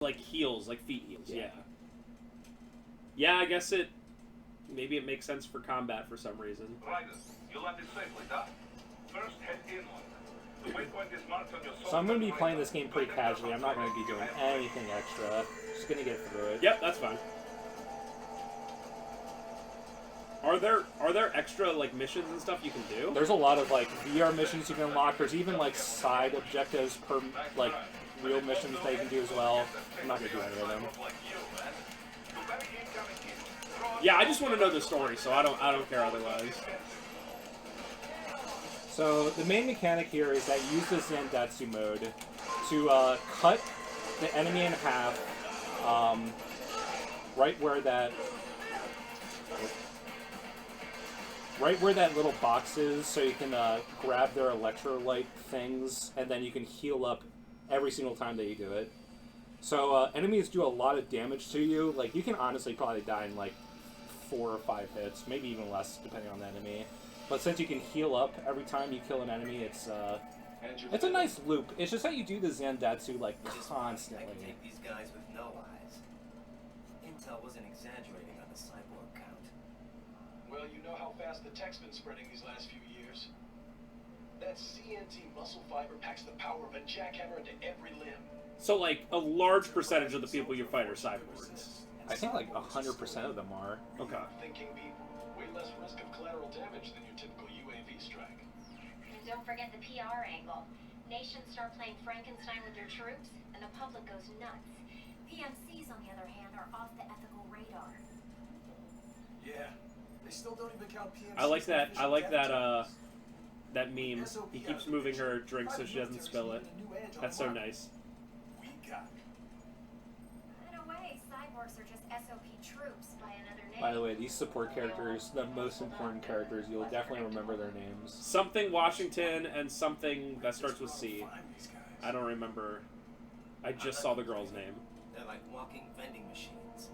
like heals, like feet heals. Yeah. Yeah, I guess it. Maybe it makes sense for combat for some reason. Riders, you landed safely, Doc. First, head inland. The waypoint is marked on your So I'm going to be playing this game pretty casually. I'm not going to be doing anything extra. Just going to get through it. Yep, that's fine. Are there extra like missions and stuff you can do? There's a lot of like VR missions you can unlock. There's even like side objectives per like real missions that you can do as well. I'm not going to do any of them. Yeah, I just want to know the story, so I don't care otherwise. So the main mechanic here is that you use the Zandatsu mode to cut the enemy in half, right where that little box is, so you can grab their electrolyte things, and then you can heal up every single time that you do it. So enemies do a lot of damage to you. Like, you can honestly probably die in like 4 or 5 hits, maybe even less depending on the enemy. But since you can heal up every time you kill an enemy, it's a nice loop. It's just that you do the Zandatsu like constantly. I can take these guys with no eyes. Intel wasn't exaggerating on the cyborg count. Well, you know how fast the tech's been spreading these last few years. That CNT muscle fiber packs the power of a jackhammer into every limb. So like a large percentage of the people you fight are cyborgs. I think like 100% of them are. Okay. Thinking people, way less risk of collateral damage than your typical UAV strike. And don't forget the PR angle. Nations start playing Frankenstein with their troops, and the public goes nuts. PMCs, on the other hand, are off the ethical radar. Yeah, they still don't even count PMCs. I like that meme. He keeps moving her drink so she doesn't spill it. That's so nice. In a way, cyborgs are just SOP troops by another name. By the way, these support characters, the most important characters, you'll definitely remember their names. Something Washington and something that starts with C. I don't remember. I just saw the girl's name. They're like walking vending machines.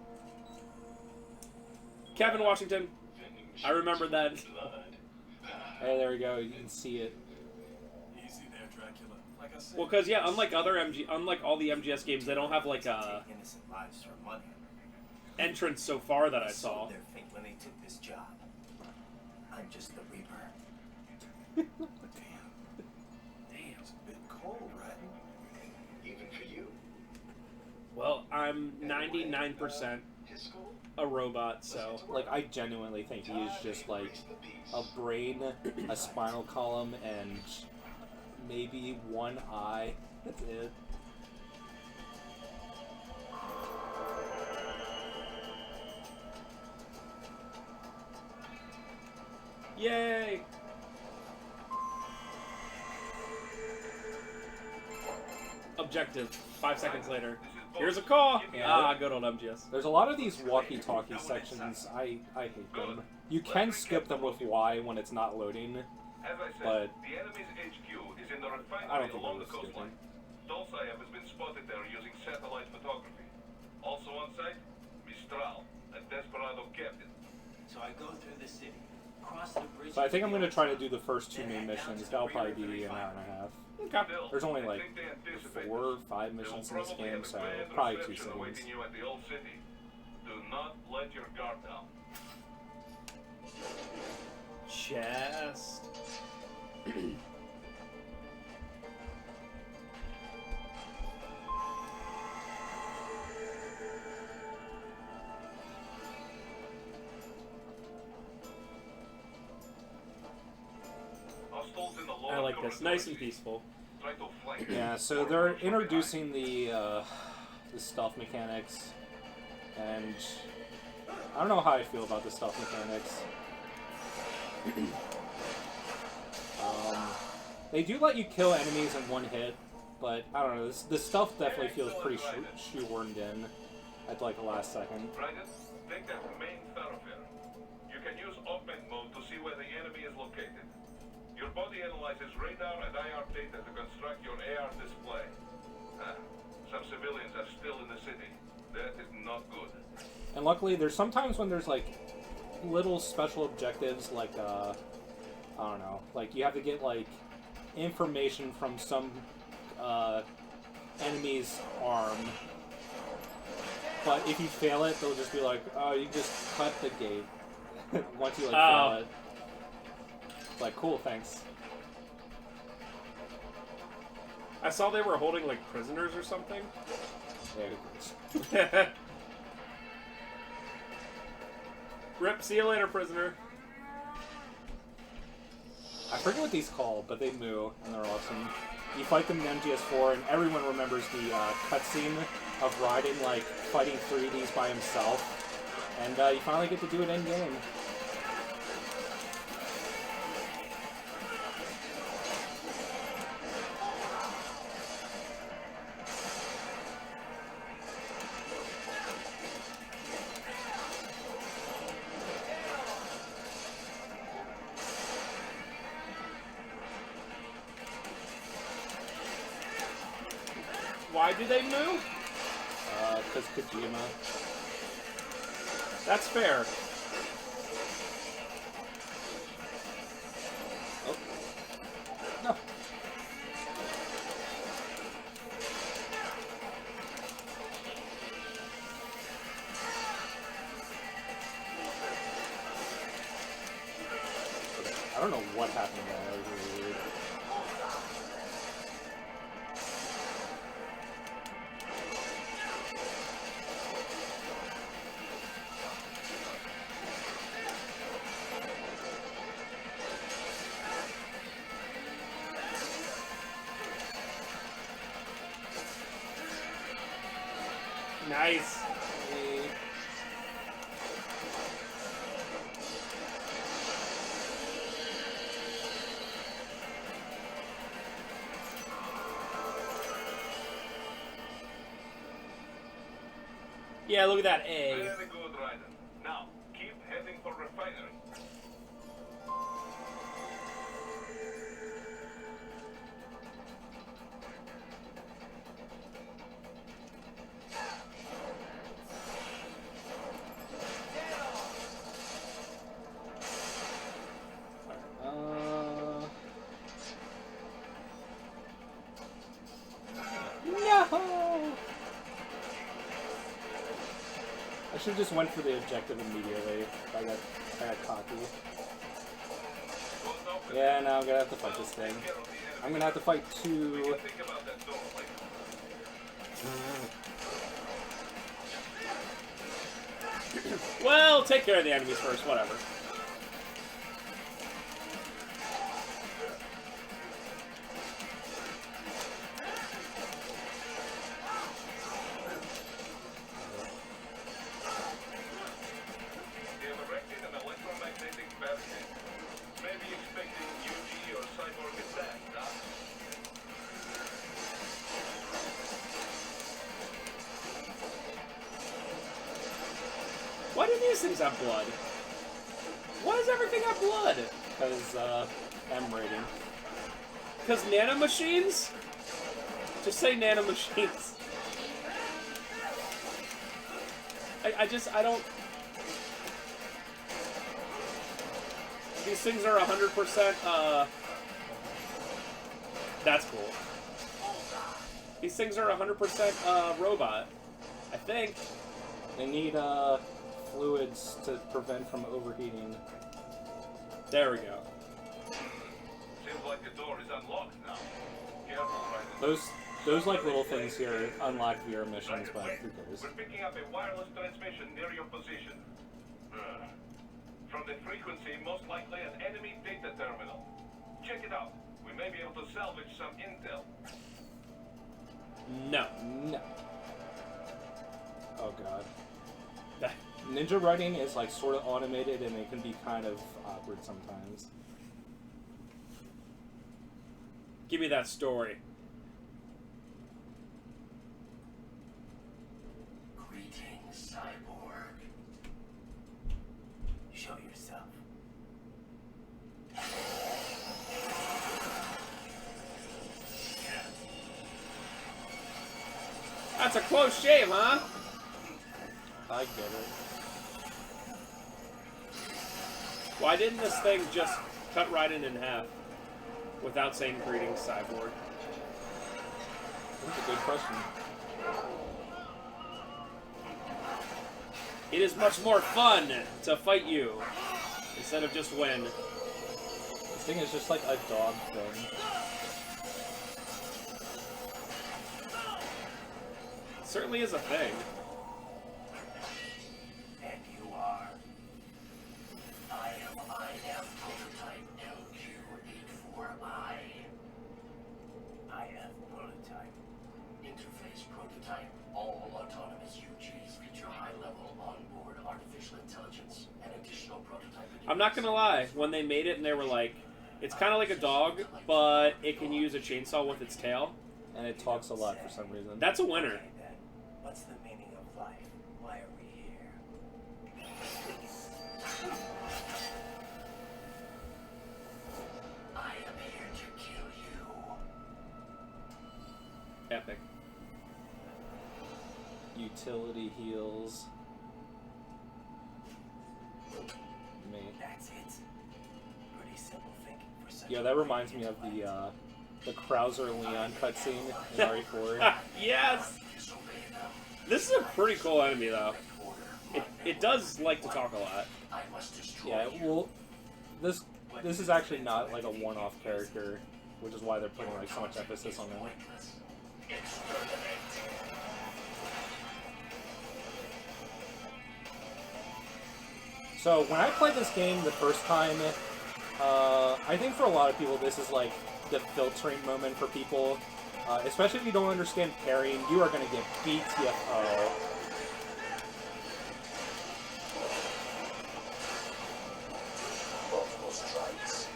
Kevin Washington. I remember that. Hey, there we go. You can see it. Easy there, Dracula. Like I said, Well, because yeah, unlike all the MGS games, they don't have like a Innocent lives for money. entrance so far that I saw. Their fate when they took this job. I'm just the Reaper. Damn, it's a bit cold, right? Even for you. Well, I'm 99% a robot, so Like, I genuinely think he is just like a brain, a spinal column, and maybe one eye. That's it. yay! Objective. 5 seconds later. Here's a call! Yeah. Good old MGS. There's a lot of these walkie-talkie sections. I hate them. You can skip them with Y when it's not loading, As I said, but the enemy's HQ is in the I refinery don't think along I the was skipping. coastline. Dolsaev has been spotted there using satellite photography. Also on site, Mistral, a desperado captain. So I go through the city, cross the bridge. So I think I'm going to try to do the first 2 main missions. That'll probably be an hour and a half. Okay. Still, There's only I like think they anticipate 4 or 5 They'll missions in this probably game, have a so grand probably 2 reception cities. awaiting you at the old city. Do not let your guard down. Chest. Hostiles in the I lower like this. Nice and peaceful. Try to flank. Yeah, so they're introducing the stealth mechanics, and I don't know how I feel about the stealth mechanics. They do let you kill enemies in 1 hit, but I don't know. The stealth definitely feels pretty shoehorned in at like the last second. Riders, take that main thoroughfare. You can use augment mode to see where the enemy is located. Your body analyzes radar and IR data to construct your AR display. Some civilians are still in the city. That is not good. And luckily, there's sometimes when there's like little special objectives, like I don't know, like you have to get like information from some enemy's arm, But if you fail it, they'll just be like, oh, you just cut the gate. Once you, like, Oh. fail it. It's like, cool, thanks. I saw they were holding, like, prisoners or something. Yeah, who cares? Rip, see you later, prisoner. I forget what these called, but they moo, and they're awesome. You fight them in MGS4, and everyone remembers the cutscene of Raiden, like, fighting 3Ds by himself. And you finally get to do it in-game. Why do they move? Because Kojima. That's fair. Oh. No. I don't know what happened there. That was really weird. Nice. Yeah, look at that A. Very good, Raiden. Now, keep heading for refinery. No! I should have just went for the objective immediately. I got cocky. Yeah, now I'm gonna have to fight this thing. I'm gonna have to fight two. Think about that door later. Well, take care of the enemies first, whatever. They have erected an electromagnetic barricade. Maybe expecting UG or cyborg attack, huh? Why do these things have blood? Why does everything have blood? Because, M rating. Because nanomachines? Just say nanomachines. I don't... These things are 100%, That's cool. These things are 100%, robot. I think. They need, fluids to prevent from overheating. There we go. Seems like the door is unlocked now. Careful, Raiden. Those like little things here unlock VR missions, but who cares? We're picking up a wireless transmission near your position. From the frequency, most likely an enemy data terminal. Check it out. We may be able to salvage some intel. No. No. Oh god. Ninja writing is like sort of automated and it can be kind of awkward sometimes. Give me that story. Greetings, cyborg. Show yourself. That's a close shave, huh? I get it. Why didn't this thing just cut Raiden in half without saying greetings, cyborg? That's a good question. It is much more fun to fight you instead of just win. This thing is just like a dog thing. It certainly is a thing. And you are? I am IF prototype LQ84I. IF prototype. Interface prototype. All autonomous UGs feature high-level onboard artificial intelligence and additional prototype. I'm not gonna lie, when they made it and they were like, it's kind of like a dog, but it can use a chainsaw with its tail. And it talks a lot for some reason. That's a winner. Okay, then. What's the meaning of life? Why are we here? I am here to kill you. Epic. Utility heals. Me. That's it. Pretty simple thinking for such Yeah, a that reminds me brilliant of intellect. the Krauser Leon cutscene in RE4. Yes! This is a pretty cool enemy, though. It does like to talk a lot. I must destroy Yeah, you. well, this is actually not like a one-off character, which is why they're putting like so much emphasis on him. Pointless. Exterminate. So when I played this game the first time, I think for a lot of people this is like the filtering moment for people. Especially if you don't understand parrying, you are going to get BTFO. Multiple strikes.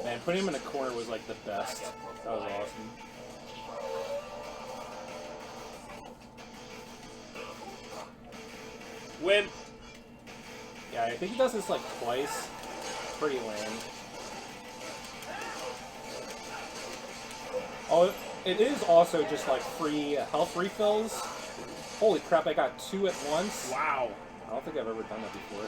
Man, putting him in a corner was like the best. That was awesome. Win. Yeah, I think he does this like twice. Pretty lame. Oh, it is also just like free health refills. Holy crap, I got 2 at once. Wow. I don't think I've ever done that before.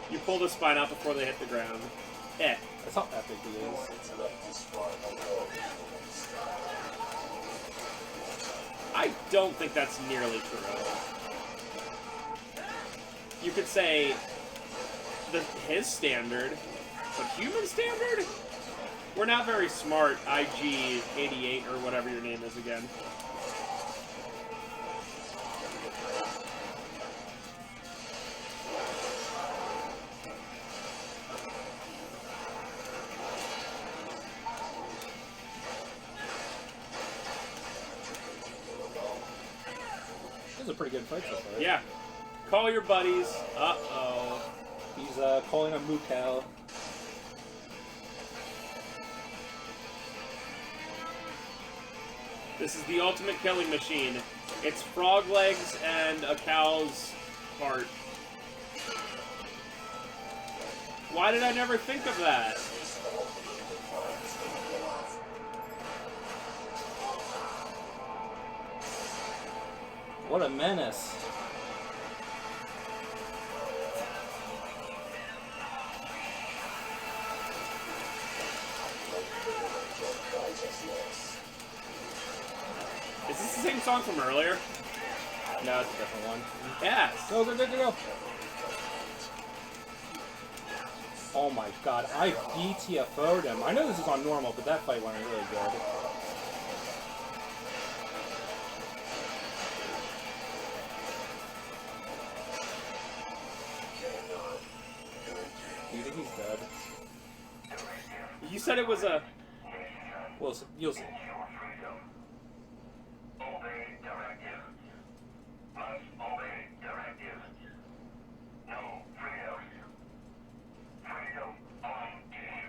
You pull the spine out before they hit the ground. Eh. That's how epic he is. I don't think that's nearly true. You could say his standard, but human standard? We're not very smart, IG-88 or whatever your name is again. This is a pretty good fight so far. Yeah. Call your buddies. Uh-oh. He's calling him Mukal. This is the ultimate killing machine. It's frog legs and a cow's heart. Why did I never think of that? What a menace. Is this the same song from earlier? No, it's a different one. Yes. Go, go, go, go, go. Oh my god, I BTFO'd him. I know this is on normal, but that fight went really good. Do you think he's dead? You said it was a... Well, you'll see. Obey directive. Must obey directive. No freedom. Freedom on TV.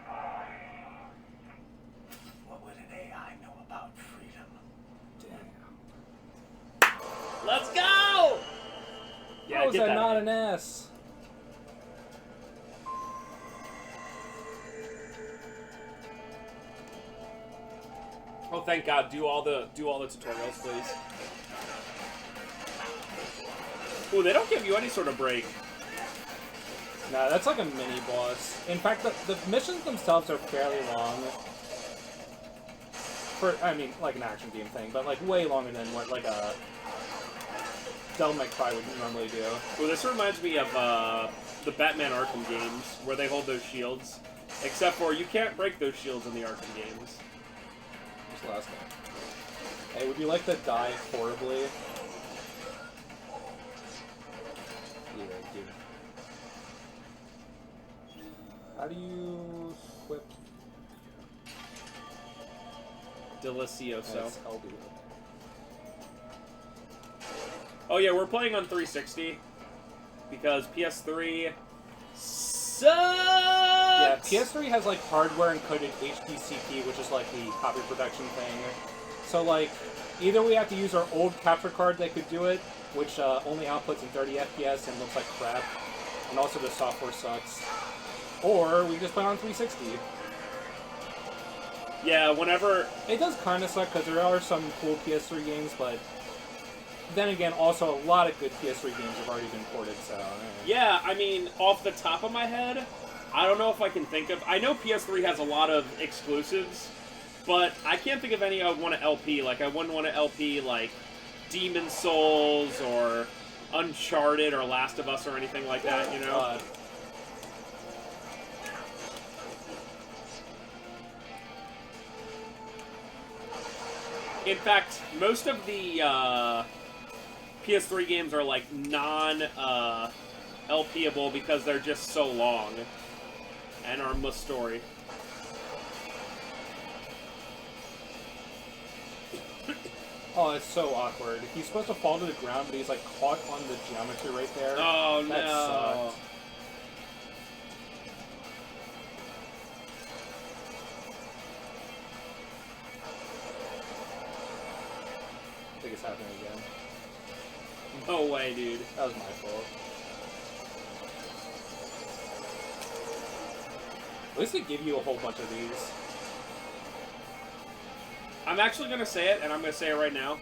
What would an AI know about freedom? How's Get that not A. an S? Oh, thank God! Do all the tutorials, please. Ooh, they don't give you any sort of break. No, that's like a mini boss. In fact, the missions themselves are fairly long. I mean, like an action game thing, but like way longer than what like a Devil May Cry would normally do. Well, this reminds me of the Batman Arkham games, where they hold those shields. Except for you can't break those shields in the Arkham games. What's the last one? Hey, would you like to die horribly? Yeah, dude. How do you equip? Delicioso. That's LB. Oh yeah, we're playing on 360 because PS3 sucks. Yeah, PS3 has like hardware encoded HDCP, which is like the copy protection thing. So like, either we have to use our old capture card that could do it, which only outputs in 30 FPS and looks like crap, and also the software sucks, or we just play on 360. Yeah, whenever... It does kind of suck because there are some cool PS3 games, but then again, also a lot of good PS3 games have already been ported, so... Yeah, I mean, off the top of my head, I don't know if I can think of... I know PS3 has a lot of exclusives, but I can't think of any I would want to LP. Like, I wouldn't want to LP, like, Demon's Souls or Uncharted or Last of Us or anything like that, you know? In fact, most of the PS3 games are like non-LPable because they're just so long and are must story. Oh, it's so awkward. He's supposed to fall to the ground, but he's like caught on the geometry right there. Oh that no! Sucked. I think it's happening again. No way, dude. That was my fault. At least they give you a whole bunch of these. I'm actually gonna say it, and I'm gonna say it right now.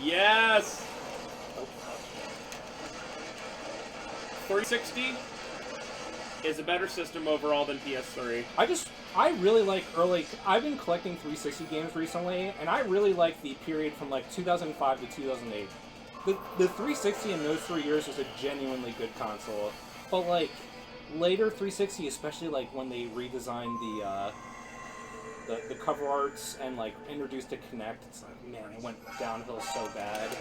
Yes! 360 is a better system overall than PS3. I really like early... I've been collecting 360 games recently, and I really like the period from like 2005 to 2008. The 360 in those 3 years was a genuinely good console. But like, later 360, especially like when they redesigned the cover arts and like introduced the Kinect, it's like, man, it went downhill so bad.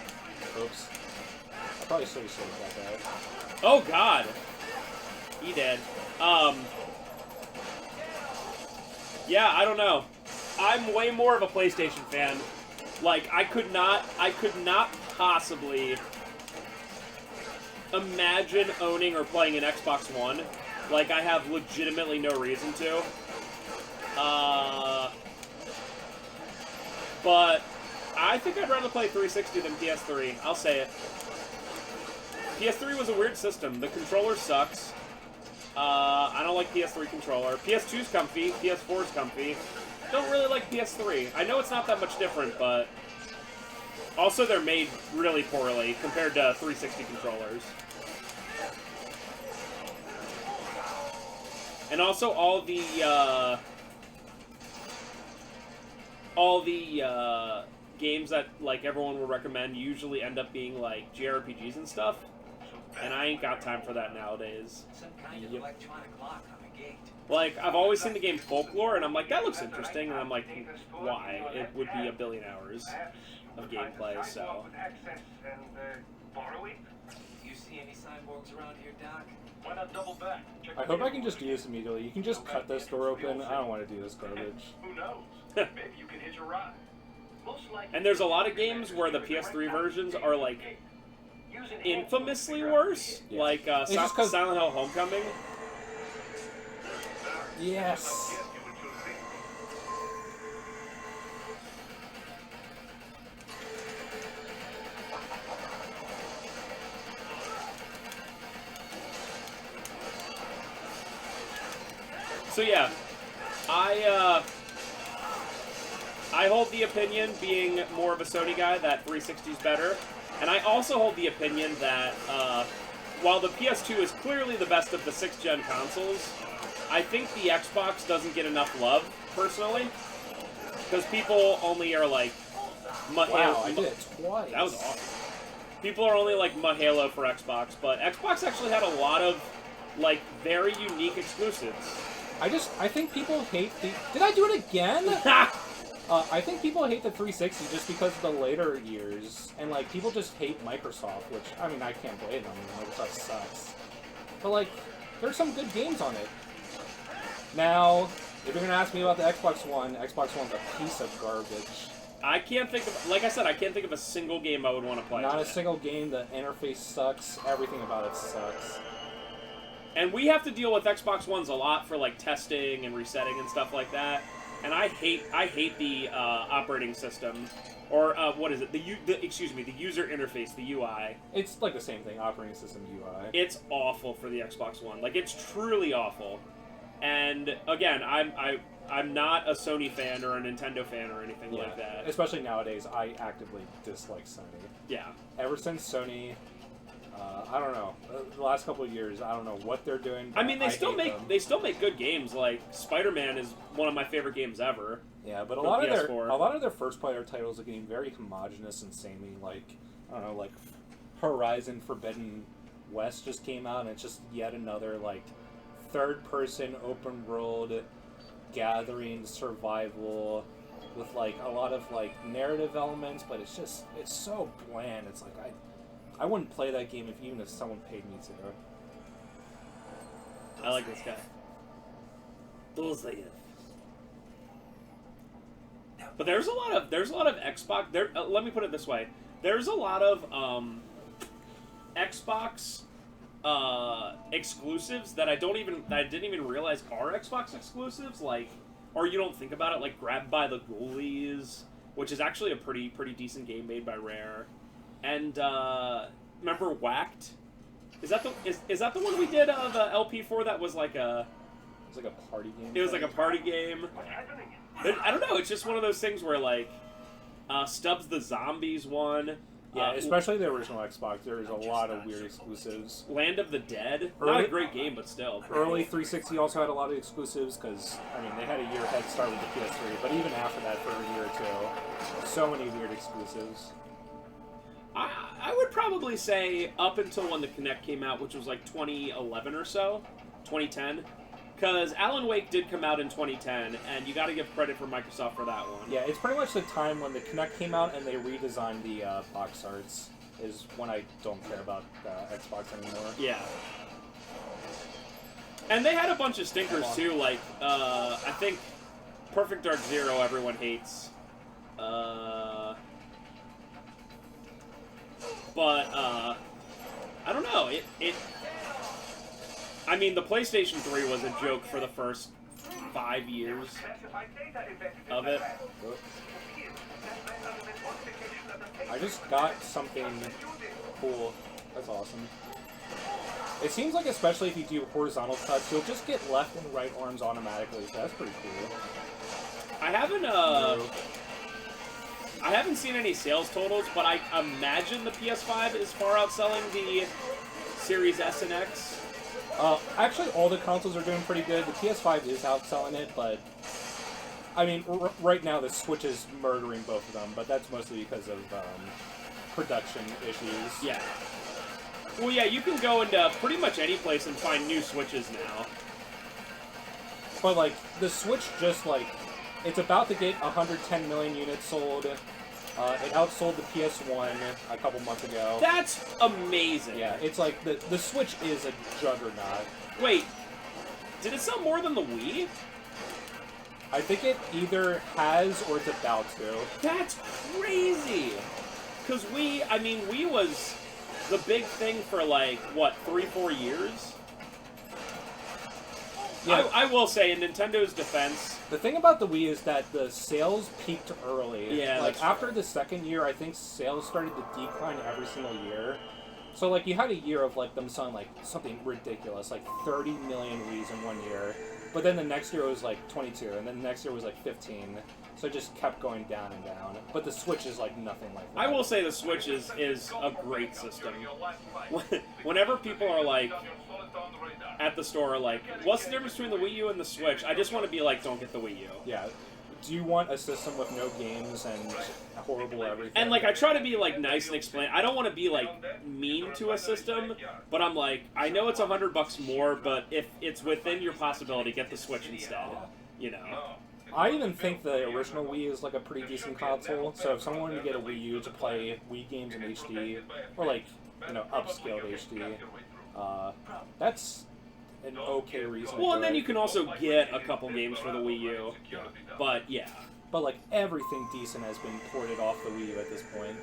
Oops. I probably should have said that bad. Oh god! He did. Yeah, I don't know. I'm way more of a PlayStation fan. Like, I could not possibly imagine owning or playing an Xbox One. Like, I have legitimately no reason to. But I think I'd rather play 360 than PS3. I'll say it. PS3 was a weird system. The controller sucks. I don't like PS3 controller. PS2's comfy. PS4's comfy. Don't really like PS3. I know it's not that much different, but also they're made really poorly compared to 360 controllers. And also all the games that like everyone will recommend usually end up being like JRPGs and stuff. And I ain't got time for that nowadays. Some kind of electronic lock on the gate. Like, I've always seen the game Folklore, and I'm like, that looks interesting, and I'm like, why? It would be a billion hours of gameplay, so... You see any cyborgs around here, Doc? Why not double back? I hope I can just do this immediately. You can just cut this door open. I don't want to do this garbage. Who knows? Maybe you can hitch a ride. Most likely. And there's a lot of games where the PS3 versions are, like, infamously worse. Yeah. Like, It's just 'cause- Silent Hill Homecoming. Yes! So yeah, I hold the opinion, being more of a Sony guy, that 360 is better, and I also hold the opinion that while the PS2 is clearly the best of the 6th-gen consoles, I think the Xbox doesn't get enough love, personally, because people only are like, Wow, I did it twice. That was awesome. People are only like Halo for Xbox, but Xbox actually had a lot of like very unique exclusives. I think people hate the. Did I do it again? I think people hate the 360 just because of the later years, and like people just hate Microsoft, which I mean I can't blame them. Microsoft sucks, but like there's some good games on it. Now, if you're gonna ask me about the Xbox One's a piece of garbage. I can't think of, like I said, I can't think of a single game I would want to play. Not a single game. The interface sucks. Everything about it sucks. And we have to deal with Xbox Ones a lot for like testing and resetting and stuff like that. And I hate the operating system, or what is it? The user interface, the UI. It's like the same thing, operating system UI. It's awful for the Xbox One. Like it's truly awful. And again, I'm not a Sony fan or a Nintendo fan or anything like that. Especially nowadays, I actively dislike Sony. Yeah. Ever since Sony, I don't know, the last couple of years, I don't know what they're doing. I mean, they still make good games. Like Spider-Man is one of my favorite games ever. Yeah, but a lot of their first player titles are getting very homogenous and samey. Like I don't know, like Horizon Forbidden West just came out, and it's just yet another like third-person open world gathering survival with like a lot of like narrative elements, but it's so bland. It's like I wouldn't play that game even if someone paid me to. I like this guy. But there's a lot of Xbox. Let me put it this way: there's a lot of Xbox exclusives that I didn't even realize are Xbox exclusives. Like, or you don't think about it, like Grabbed by the Ghoulies, which is actually a pretty decent game made by Rare. And remember Whacked? Is that the one we did the LP for? That was like a. It was like a party game. It was like a party game. I don't know. It's just one of those things where like Stubbs the Zombies one. Yeah, especially the original Xbox. There's a lot of weird exclusives. Land of the Dead. Not a great game, but still. Early 360 also had a lot of exclusives because, I mean, they had a year head start with the PS3. But even after that, for a year or two, so many weird exclusives. I would probably say up until when the Kinect came out, which was like 2011 or so, 2010. Because Alan Wake did come out in 2010, and you got to give credit for Microsoft for that one. Yeah, it's pretty much the time when the Kinect came out and they redesigned the box arts is when I don't care about Xbox anymore. Yeah. And they had a bunch of stinkers too, like, I think Perfect Dark Zero everyone hates. But, I don't know, I mean, the PlayStation 3 was a joke for the first 5 years of it. I just got something cool. That's awesome. It seems like, especially if you do horizontal cuts, you'll just get left and right arms automatically, so that's pretty cool. I haven't seen any sales totals, but I imagine the PS5 is far outselling the Series S and X. Actually, all the consoles are doing pretty good. The PS5 is outselling it, but I mean, right now the Switch is murdering both of them, but that's mostly because of production issues. Yeah. Well, yeah, you can go into pretty much any place and find new Switches now. But, like, the Switch just, like, it's about to get 110 million units sold. It outsold the PS1 a couple months ago. That's amazing. Yeah, it's like, the Switch is a juggernaut. Wait, did it sell more than the Wii? I think it either has or it's about to. That's crazy! Because Wii was the big thing for, like, what, 3-4 years? Yeah. I will say, in Nintendo's defense... The thing about the Wii is that the sales peaked early. Yeah, like, after the second year, I think sales started to decline every single year. So, like, you had a year of, like, them selling, like, something ridiculous, like 30 million Wiis in 1 year. But then the next year it was like 22, and then the next year was like 15. So it just kept going down and down. But the Switch is like nothing like that. I will say the Switch is a great system. Whenever people are like at the store, like, what's the difference between the Wii U and the Switch? I just want to be like, don't get the Wii U. Yeah. Do you want a system with no games and horrible everything? And like, I try to be like nice and explain. I don't want to be like mean to a system, but I'm like, I know it's $100 more, but if it's within your possibility, get the Switch instead. You know. I even think the original Wii is like a pretty decent console. So if someone wanted to get a Wii U to play Wii games in HD, or like, you know, upscaled HD, that's an okay reason. Well, and then you can also get a couple games for the Wii U. But yeah. But like everything decent has been ported off the Wii U at this point.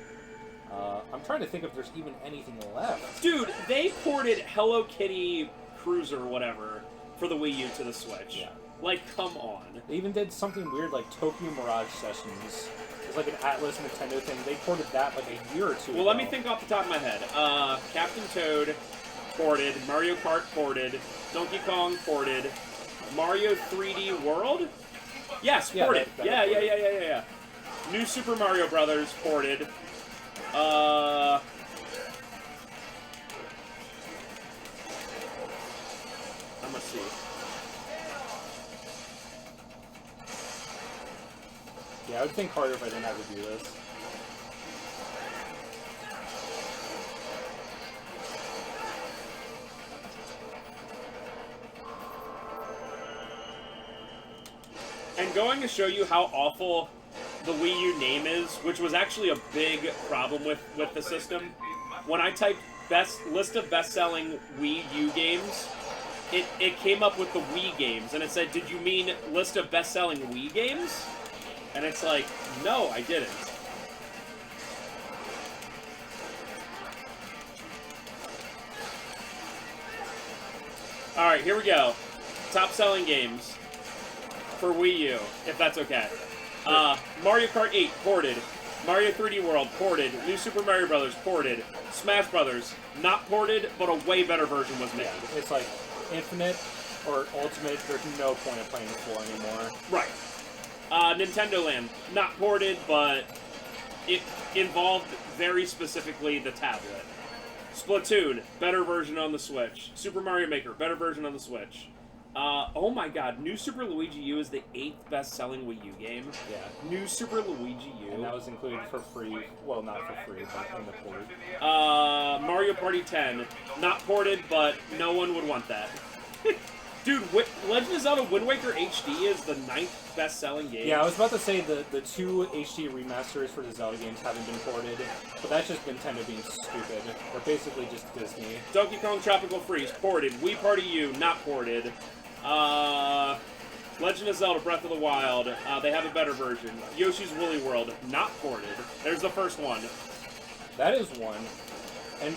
I'm trying to think if there's even anything left. Dude, they ported Hello Kitty Cruiser or whatever for the Wii U to the Switch. Yeah. Like, come on. They even did something weird like Tokyo Mirage Sessions. It's like an Atlas Nintendo thing. They ported that like a year or two ago. Well, let me think off the top of my head. Captain Toad ported, Mario Kart ported, Donkey Kong ported, Mario 3D World? Yes, Yeah, ported. that Yeah. ported. New Super Mario Brothers ported. I'm gonna see. Yeah, I would think harder if I didn't have to do this. And going to show you how awful the Wii U name is, which was actually a big problem with the system. When I typed list of best-selling Wii U games, it came up with the Wii games, and it said, did you mean list of best-selling Wii games? And it's like, no, I didn't. Alright, here we go. Top-selling games for Wii U, if that's okay. Mario Kart 8, ported. Mario 3D World, ported. New Super Mario Brothers, ported. Smash Brothers, not ported, but a way better version was made. It's like Infinite or Ultimate. There's no point of playing the 4 anymore. Right. Nintendo Land, not ported, but it involved very specifically the tablet. Splatoon, better version on the Switch. Super Mario Maker, better version on the Switch. Oh my god, New Super Luigi U is the 8th best-selling Wii U game. Yeah. New Super Luigi U. And that was included for free. Well, not for free, but in the port. Mario Party 10, not ported, but no one would want that. Dude, Legend of Zelda Wind Waker HD is the 9th best-selling game. Yeah, I was about to say the 2 HD remasters for the Zelda games haven't been ported, but that's just Nintendo being stupid. They're basically just Disney. Donkey Kong Tropical Freeze, ported. Wii Party U, not ported. Legend of Zelda Breath of the Wild, they have a better version. Yoshi's Woolly World, not ported. There's the first one. That is one. And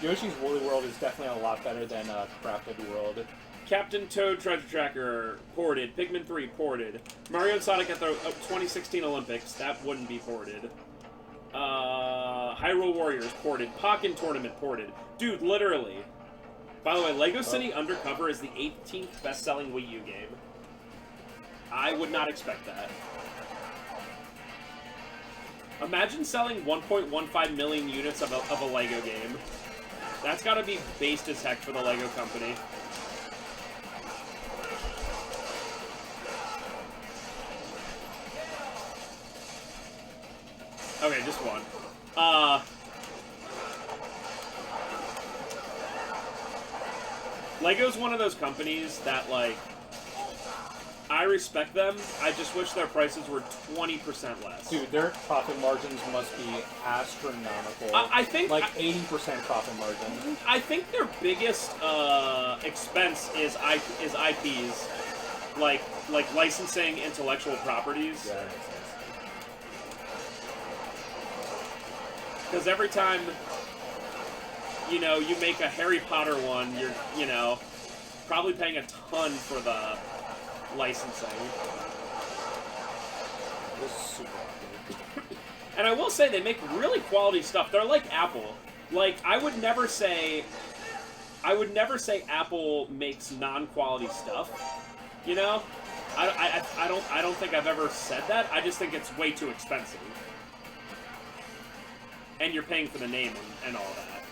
Yoshi's Woolly World is definitely a lot better than Crafted World. Captain Toad Treasure Tracker, ported. Pikmin 3, ported. Mario and Sonic at the 2016 Olympics, that wouldn't be ported. Hyrule Warriors, ported. Pokken Tournament, ported. Dude, literally. By the way, Lego City Undercover is the 18th best-selling Wii U game. I would not expect that. Imagine selling 1.15 million units of a Lego game. That's gotta be based as heck for the Lego company. Okay, just one. Lego's one of those companies that, like, I respect them. I just wish their prices were 20% less. Dude, their profit margins must be astronomical. I think... Like 80% profit margin. I think their biggest expense is IPs. Like licensing intellectual properties. Yeah, that makes sense. Because every time, you know, you make a Harry Potter one, you're, you know, probably paying a ton for the licensing. This is super awkward. And I will say they make really quality stuff. They're like Apple. Like, I would never say Apple makes non-quality stuff. You know, I don't think I've ever said that. I just think it's way too expensive, and you're paying for the name and all that.